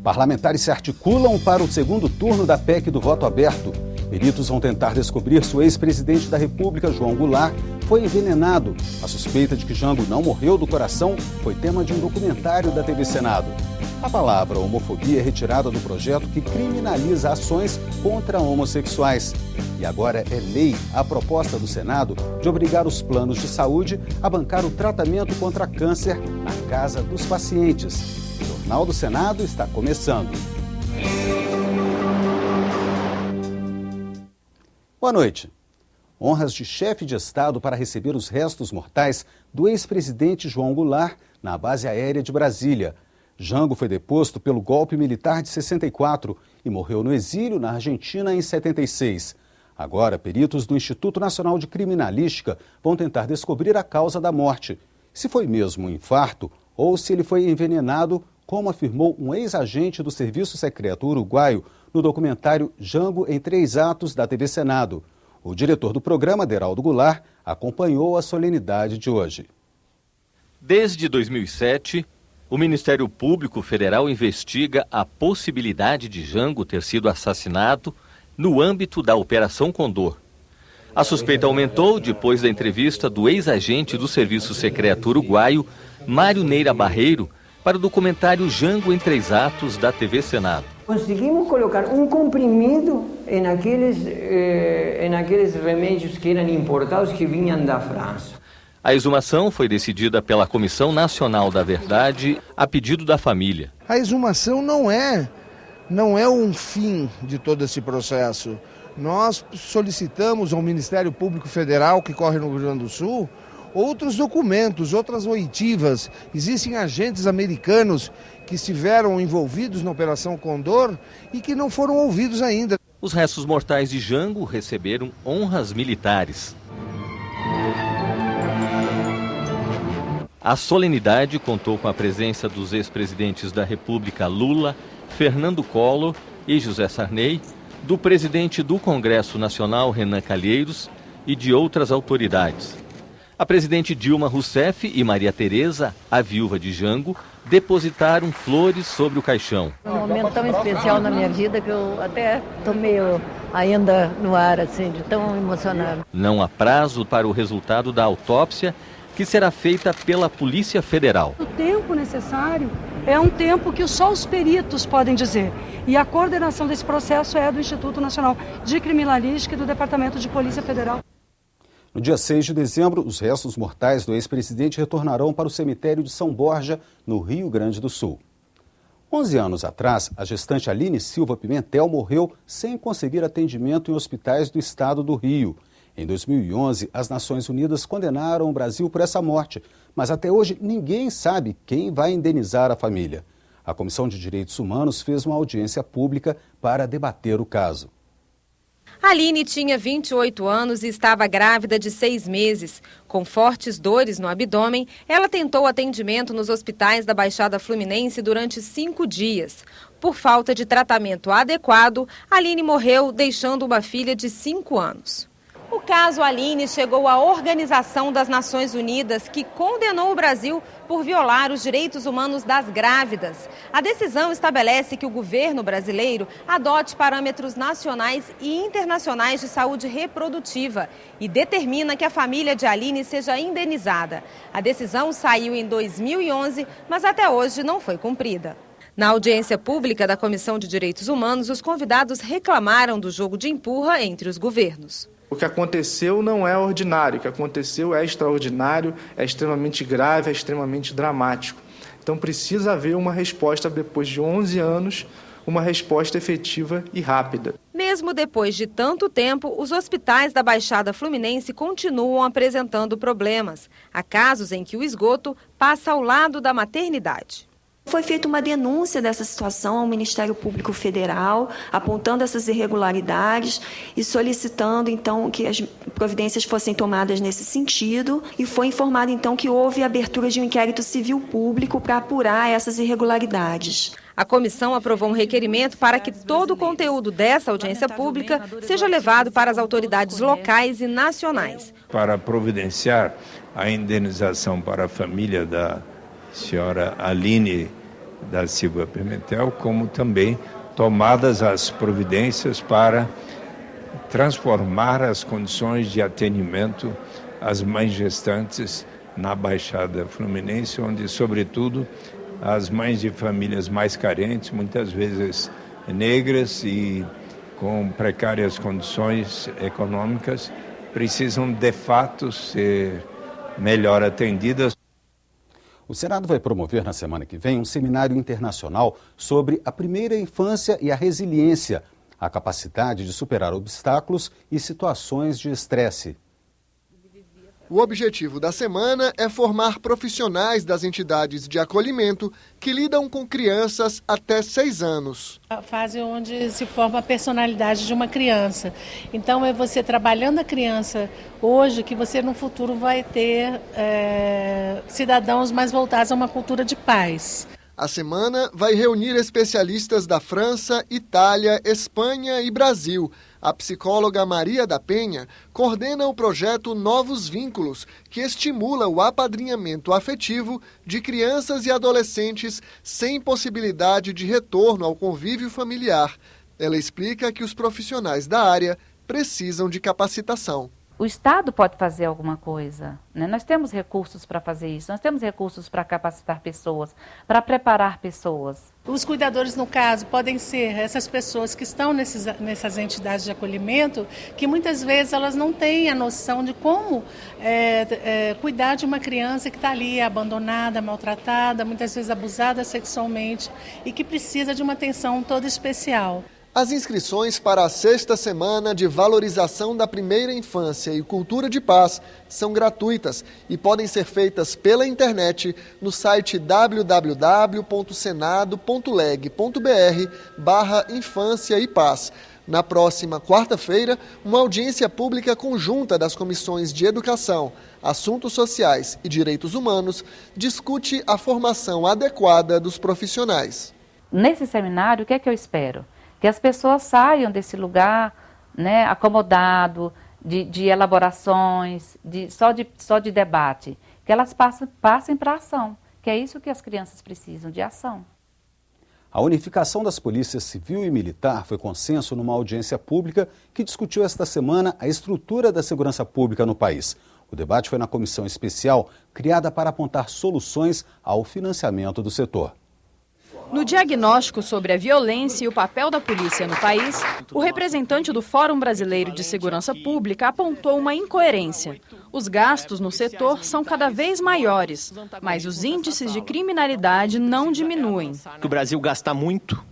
Parlamentares se articulam para o segundo turno da PEC do voto aberto. Peritos vão tentar descobrir se o ex-presidente da República, João Goulart, foi envenenado. A suspeita de que Jango não morreu do coração foi tema de um documentário da TV Senado. A palavra homofobia é retirada do projeto que criminaliza ações contra homossexuais. E agora é lei a proposta do Senado de obrigar os planos de saúde a bancar o tratamento contra câncer na casa dos pacientes. O Jornal do Senado está começando. Boa noite. Honras de chefe de Estado para receber os restos mortais do ex-presidente João Goulart na base aérea de Brasília. Jango foi deposto pelo golpe militar de 64 e morreu no exílio na Argentina em 76. Agora, peritos do Instituto Nacional de Criminalística vão tentar descobrir a causa da morte. Se foi mesmo um infarto ou se ele foi envenenado, como afirmou um ex-agente do Serviço Secreto Uruguaio no documentário Jango em 3 atos da TV Senado. O diretor do programa, Deraldo Goulart, acompanhou a solenidade de hoje. Desde 2007, o Ministério Público Federal investiga a possibilidade de Jango ter sido assassinado no âmbito da Operação Condor. A suspeita aumentou depois da entrevista do ex-agente do Serviço Secreto Uruguaio, Mário Neira Barreiro, para o documentário Jango em 3 atos da TV Senado. Conseguimos colocar um comprimido em aqueles remédios que eram importados, que vinham da França. A exumação foi decidida pela Comissão Nacional da Verdade a pedido da família. A exumação não é um fim de todo esse processo. Nós solicitamos ao Ministério Público Federal, que corre no Rio Grande do Sul, outros documentos, outras oitivas. Existem agentes americanos que estiveram envolvidos na Operação Condor e que não foram ouvidos ainda. Os restos mortais de Jango receberam honras militares. A solenidade contou com a presença dos ex-presidentes da República Lula, Fernando Collor e José Sarney, do presidente do Congresso Nacional, Renan Calheiros, e de outras autoridades. A presidente Dilma Rousseff e Maria Tereza, a viúva de Jango, depositaram flores sobre o caixão. Um momento tão especial na minha vida que eu até estou meio ainda no ar, assim, de tão emocionado. Não há prazo para o resultado da autópsia, que será feita pela Polícia Federal. O tempo necessário é um tempo que só os peritos podem dizer. E a coordenação desse processo é do Instituto Nacional de Criminalística e do Departamento de Polícia Federal. No dia 6 de dezembro, os restos mortais do ex-presidente retornarão para o cemitério de São Borja, no Rio Grande do Sul. 11 anos atrás, a gestante Aline Silva Pimentel morreu sem conseguir atendimento em hospitais do estado do Rio. Em 2011, as Nações Unidas condenaram o Brasil por essa morte, mas até hoje ninguém sabe quem vai indenizar a família. A Comissão de Direitos Humanos fez uma audiência pública para debater o caso. Aline tinha 28 anos e estava grávida de 6 meses. Com fortes dores no abdômen, ela tentou atendimento nos hospitais da Baixada Fluminense durante 5 dias. Por falta de tratamento adequado, Aline morreu, deixando uma filha de 5 anos. O caso Aline chegou à Organização das Nações Unidas, que condenou o Brasil por violar os direitos humanos das grávidas. A decisão estabelece que o governo brasileiro adote parâmetros nacionais e internacionais de saúde reprodutiva e determina que a família de Aline seja indenizada. A decisão saiu em 2011, mas até hoje não foi cumprida. Na audiência pública da Comissão de Direitos Humanos, os convidados reclamaram do jogo de empurra entre os governos. O que aconteceu não é ordinário, o que aconteceu é extraordinário, é extremamente grave, é extremamente dramático. Então precisa haver uma resposta depois de 11 anos, uma resposta efetiva e rápida. Mesmo depois de tanto tempo, os hospitais da Baixada Fluminense continuam apresentando problemas. Há casos em que o esgoto passa ao lado da maternidade. Foi feita uma denúncia dessa situação ao Ministério Público Federal, apontando essas irregularidades e solicitando, então, que as providências fossem tomadas nesse sentido. E foi informado, então, que houve abertura de um inquérito civil público para apurar essas irregularidades. A comissão aprovou um requerimento para que todo o conteúdo dessa audiência pública seja levado para as autoridades locais e nacionais. Para providenciar a indenização para a família da senhora Aline da Silva Pimentel, como também tomadas as providências para transformar as condições de atendimento às mães gestantes na Baixada Fluminense, onde, sobretudo, as mães de famílias mais carentes, muitas vezes negras e com precárias condições econômicas, precisam de fato ser melhor atendidas. O Senado vai promover na semana que vem um seminário internacional sobre a primeira infância e a resiliência, a capacidade de superar obstáculos e situações de estresse. O objetivo da semana é formar profissionais das entidades de acolhimento que lidam com crianças até 6 anos. A fase onde se forma a personalidade de uma criança. Então é você trabalhando a criança hoje que você no futuro vai ter cidadãos mais voltados a uma cultura de paz. A semana vai reunir especialistas da França, Itália, Espanha e Brasil. A psicóloga Maria da Penha coordena o projeto Novos Vínculos, que estimula o apadrinhamento afetivo de crianças e adolescentes sem possibilidade de retorno ao convívio familiar. Ela explica que os profissionais da área precisam de capacitação. O Estado pode fazer alguma coisa, né? Nós temos recursos para fazer isso, nós temos recursos para capacitar pessoas, para preparar pessoas. Os cuidadores, no caso, podem ser essas pessoas que estão nessas entidades de acolhimento, que muitas vezes elas não têm a noção de como cuidar de uma criança que está ali abandonada, maltratada, muitas vezes abusada sexualmente e que precisa de uma atenção toda especial. As inscrições para a 6ª Semana de Valorização da Primeira Infância e Cultura de Paz são gratuitas e podem ser feitas pela internet no site www.senado.leg.br/infância e paz. Na próxima quarta-feira, uma audiência pública conjunta das comissões de Educação, Assuntos Sociais e Direitos Humanos discute a formação adequada dos profissionais. Nesse seminário, o que é que eu espero? Que as pessoas saiam desse lugar, né, acomodado, de elaborações, só de debate, que elas passem para a ação, que é isso que as crianças precisam, de ação. A unificação das polícias civil e militar foi consenso numa audiência pública que discutiu esta semana a estrutura da segurança pública no país. O debate foi na comissão especial criada para apontar soluções ao financiamento do setor. No diagnóstico sobre a violência e o papel da polícia no país, o representante do Fórum Brasileiro de Segurança Pública apontou uma incoerência. Os gastos no setor são cada vez maiores, mas os índices de criminalidade não diminuem. O Brasil gasta muito.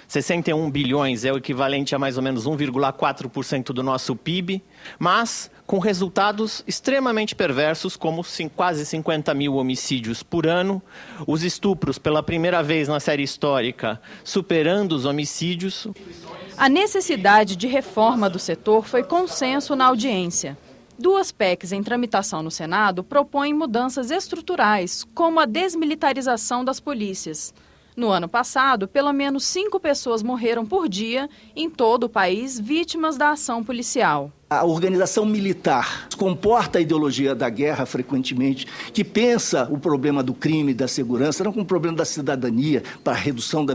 61 bilhões é o equivalente a mais ou menos 1,4% do nosso PIB, mas com resultados extremamente perversos, como quase 50 mil homicídios por ano, os estupros pela primeira vez na série histórica superando os homicídios. A necessidade de reforma do setor foi consenso na audiência. 2 PECs em tramitação no Senado propõem mudanças estruturais, como a desmilitarização das polícias. No ano passado, pelo menos 5 pessoas morreram por dia em todo o país vítimas da ação policial. A organização militar comporta a ideologia da guerra frequentemente, que pensa o problema do crime, da segurança, não como um problema da cidadania, para a redução da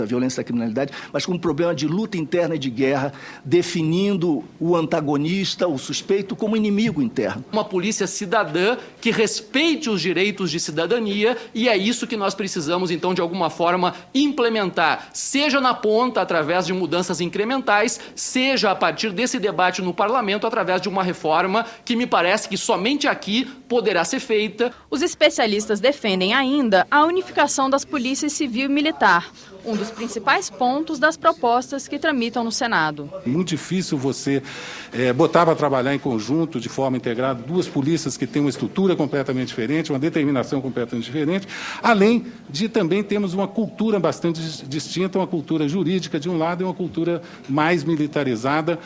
violência e da criminalidade, mas como um problema de luta interna e de guerra, definindo o antagonista, o suspeito, como inimigo interno. Uma polícia cidadã que respeite os direitos de cidadania, e é isso que nós precisamos, então, de alguma forma, implementar, seja na ponta, através de mudanças incrementais, seja a partir desse debate no Parlamento, através de uma reforma que me parece que somente aqui poderá ser feita. Os especialistas defendem ainda a unificação das polícias civil e militar, um dos principais pontos das propostas que tramitam no Senado. Muito difícil você botar para trabalhar em conjunto, de forma integrada, 2 polícias que têm uma estrutura completamente diferente, uma determinação completamente diferente, além de também termos uma cultura bastante distinta, uma cultura jurídica de um lado e uma cultura mais militarizada,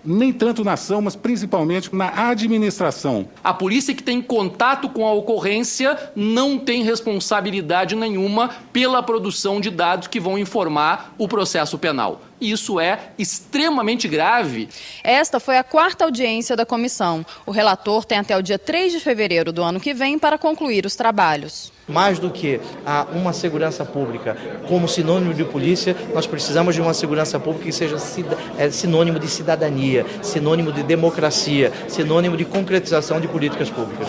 nem tanto na ação, mas principalmente na administração. A polícia que tem contato com a ocorrência não tem responsabilidade nenhuma pela produção de dados que vão informar o processo penal. e isso é extremamente grave. Esta foi a 4ª audiência da comissão. O relator tem até o dia 3 de fevereiro do ano que vem para concluir os trabalhos. Mais do que uma segurança pública como sinônimo de polícia, nós precisamos de uma segurança pública que seja sinônimo de cidadania, sinônimo de democracia, sinônimo de concretização de políticas públicas.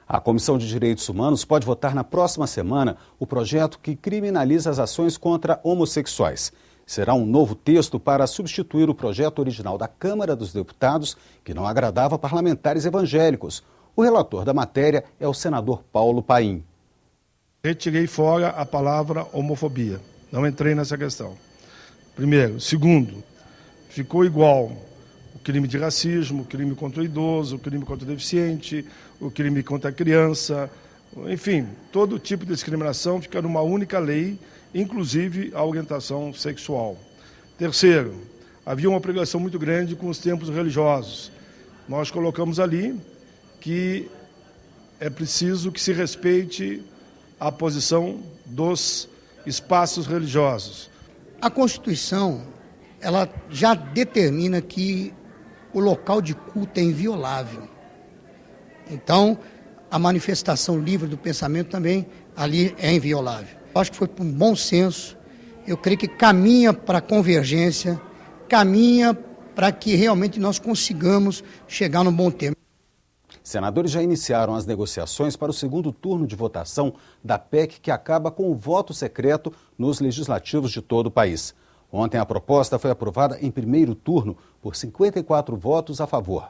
A Comissão de Direitos Humanos pode votar na próxima semana o projeto que criminaliza as ações contra homossexuais. Será um novo texto para substituir o projeto original da Câmara dos Deputados, que não agradava parlamentares evangélicos. O relator da matéria é o senador Paulo Paim. Retirei fora a palavra homofobia. Não entrei nessa questão. Primeiro. Segundo, ficou igual o crime de racismo, o crime contra o idoso, o crime contra o deficiente, o crime contra a criança, enfim, todo tipo de discriminação fica numa única lei, inclusive a orientação sexual. Terceiro, havia uma preocupação muito grande com os templos religiosos. Nós colocamos ali que é preciso que se respeite a posição dos espaços religiosos. A Constituição, ela já determina que o local de culto é inviolável. Então, a manifestação livre do pensamento também ali é inviolável. Acho que foi por um bom senso, eu creio que caminha para a convergência, caminha para que realmente nós consigamos chegar num bom termo. Senadores já iniciaram as negociações para o segundo turno de votação da PEC que acaba com o voto secreto nos legislativos de todo o país. Ontem a proposta foi aprovada em primeiro turno por 54 votos a favor.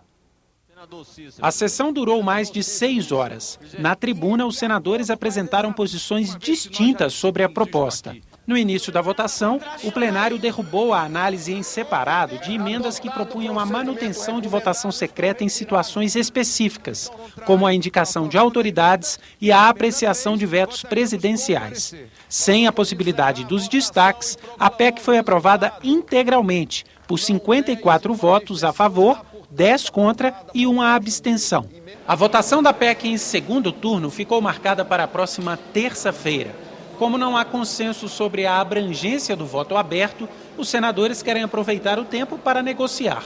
A sessão durou mais de 6 horas. Na tribuna, os senadores apresentaram posições distintas sobre a proposta. No início da votação, o plenário derrubou a análise em separado de emendas que propunham a manutenção de votação secreta em situações específicas, como a indicação de autoridades e a apreciação de vetos presidenciais. Sem a possibilidade dos destaques, a PEC foi aprovada integralmente, por 54 votos a favor, 10 contra e 1 abstenção. A votação da PEC em segundo turno ficou marcada para a próxima terça-feira. Como não há consenso sobre a abrangência do voto aberto, os senadores querem aproveitar o tempo para negociar.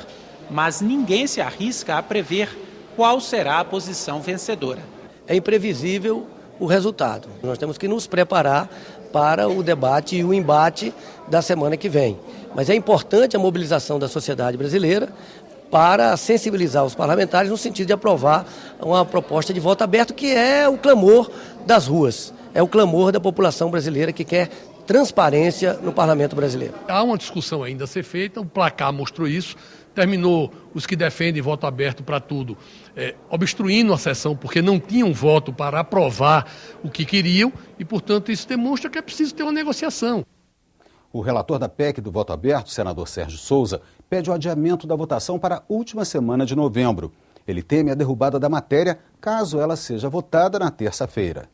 Mas ninguém se arrisca a prever qual será a posição vencedora. É imprevisível o resultado. Nós temos que nos preparar para o debate e o embate da semana que vem. Mas é importante a mobilização da sociedade brasileira para sensibilizar os parlamentares no sentido de aprovar uma proposta de voto aberto, que é o clamor das ruas, é o clamor da população brasileira que quer transparência no parlamento brasileiro. Há uma discussão ainda a ser feita, o placar mostrou isso, terminou os que defendem voto aberto para tudo, obstruindo a sessão porque não tinham voto para aprovar o que queriam e, portanto, isso demonstra que é preciso ter uma negociação. O relator da PEC do voto aberto, senador Sérgio Souza, pede o adiamento da votação para a última semana de novembro. Ele teme a derrubada da matéria caso ela seja votada na terça-feira.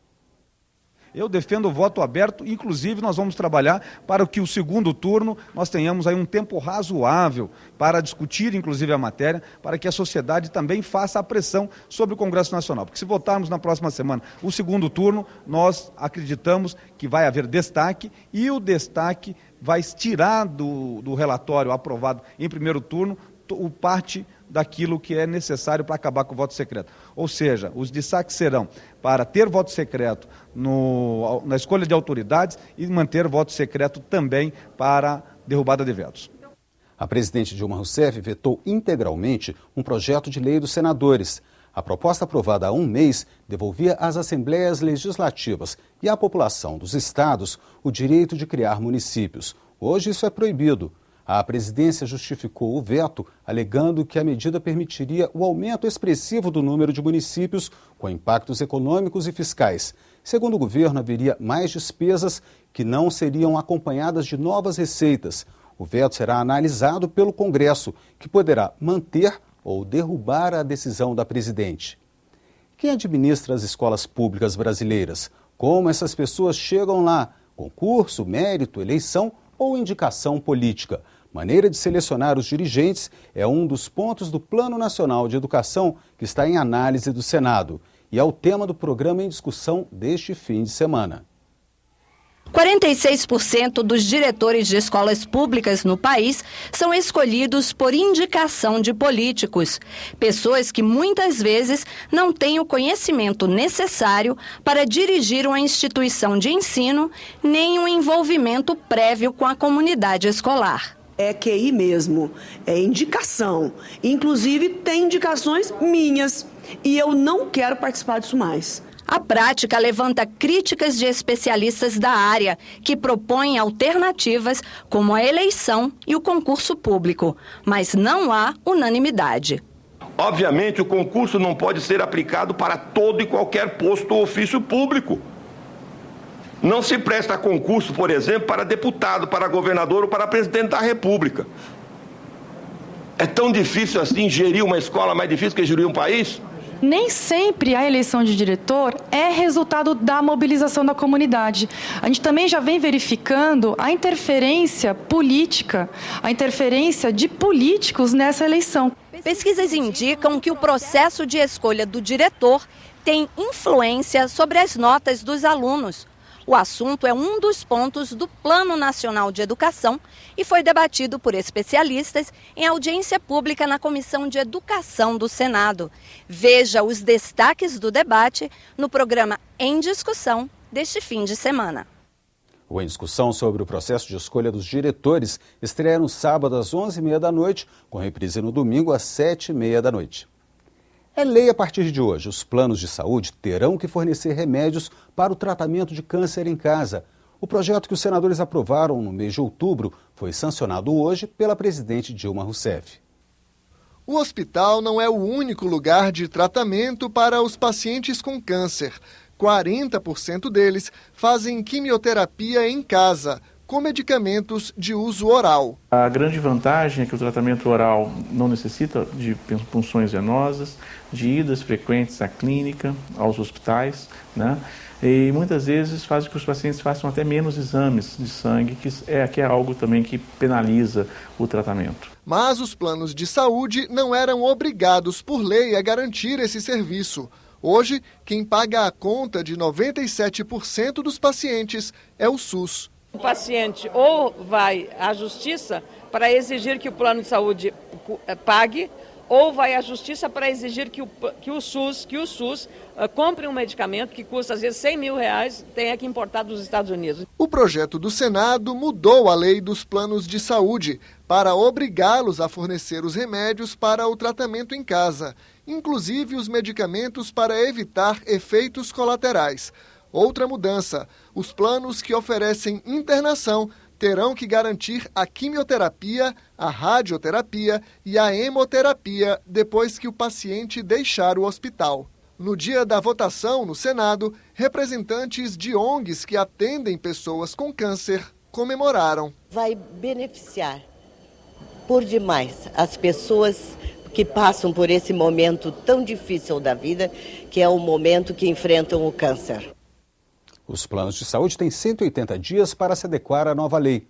Eu defendo o voto aberto, inclusive nós vamos trabalhar para que o segundo turno nós tenhamos aí um tempo razoável para discutir inclusive a matéria, para que a sociedade também faça a pressão sobre o Congresso Nacional. Porque se votarmos na próxima semana o segundo turno, nós acreditamos que vai haver destaque e o destaque vai tirar do relatório aprovado em primeiro turno o parte daquilo que é necessário para acabar com o voto secreto. Ou seja, os destaques serão para ter voto secreto na escolha de autoridades e manter voto secreto também para derrubada de vetos. A presidente Dilma Rousseff vetou integralmente um projeto de lei dos senadores. A proposta aprovada há um mês devolvia às assembleias legislativas e à população dos estados o direito de criar municípios. Hoje isso é proibido. A presidência justificou o veto, alegando que a medida permitiria o aumento expressivo do número de municípios com impactos econômicos e fiscais. Segundo o governo, haveria mais despesas que não seriam acompanhadas de novas receitas. O veto será analisado pelo Congresso, que poderá manter ou derrubar a decisão da presidente. Quem administra as escolas públicas brasileiras? Como essas pessoas chegam lá? Concurso, mérito, eleição ou indicação política? Maneira de selecionar os dirigentes é um dos pontos do Plano Nacional de Educação que está em análise do Senado e é o tema do programa em discussão deste fim de semana. 46% dos diretores de escolas públicas no país são escolhidos por indicação de políticos, pessoas que muitas vezes não têm o conhecimento necessário para dirigir uma instituição de ensino, nem um envolvimento prévio com a comunidade escolar. É QI mesmo, é indicação. Inclusive, tem indicações minhas e eu não quero participar disso mais. A prática levanta críticas de especialistas da área, que propõem alternativas como a eleição e o concurso público, mas não há unanimidade. Obviamente, o concurso não pode ser aplicado para todo e qualquer posto ou ofício público. Não se presta concurso, por exemplo, para deputado, para governador ou para presidente da República. É tão difícil assim gerir uma escola, mais difícil que gerir um país? Nem sempre a eleição de diretor é resultado da mobilização da comunidade. A gente também já vem verificando a interferência política, a interferência de políticos nessa eleição. Pesquisas indicam que o processo de escolha do diretor tem influência sobre as notas dos alunos. O assunto é um dos pontos do Plano Nacional de Educação e foi debatido por especialistas em audiência pública na Comissão de Educação do Senado. Veja os destaques do debate no programa Em Discussão deste fim de semana. O Em Discussão sobre o processo de escolha dos diretores estreia no sábado às 11h30 da noite, com reprise no domingo às 7h30 da noite. É lei a partir de hoje. Os planos de saúde terão que fornecer remédios para o tratamento de câncer em casa. O projeto que os senadores aprovaram no mês de outubro foi sancionado hoje pela presidente Dilma Rousseff. O hospital não é o único lugar de tratamento para os pacientes com câncer. 40% deles fazem quimioterapia em casa, com medicamentos de uso oral. A grande vantagem é que o tratamento oral não necessita de punções venosas, de idas frequentes à clínica, aos hospitais, né? E muitas vezes faz com que os pacientes façam até menos exames de sangue, que é algo também que penaliza o tratamento. Mas os planos de saúde não eram obrigados por lei a garantir esse serviço. Hoje, quem paga a conta de 97% dos pacientes é o SUS. O paciente ou vai à justiça para exigir que o plano de saúde pague, ou vai à justiça para exigir que o SUS compre um medicamento que custa às vezes R$100 mil, tenha que importar dos Estados Unidos. O projeto do Senado mudou a lei dos planos de saúde para obrigá-los a fornecer os remédios para o tratamento em casa, inclusive os medicamentos para evitar efeitos colaterais. Outra mudança, os planos que oferecem internação terão que garantir a quimioterapia, a radioterapia e a hemoterapia depois que o paciente deixar o hospital. No dia da votação no Senado, representantes de ONGs que atendem pessoas com câncer comemoraram. Vai beneficiar por demais as pessoas que passam por esse momento tão difícil da vida, que é o momento que enfrentam o câncer. Os planos de saúde têm 180 dias para se adequar à nova lei.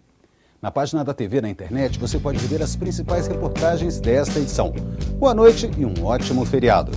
Na página da TV na internet você pode ver as principais reportagens desta edição. Boa noite e um ótimo feriado.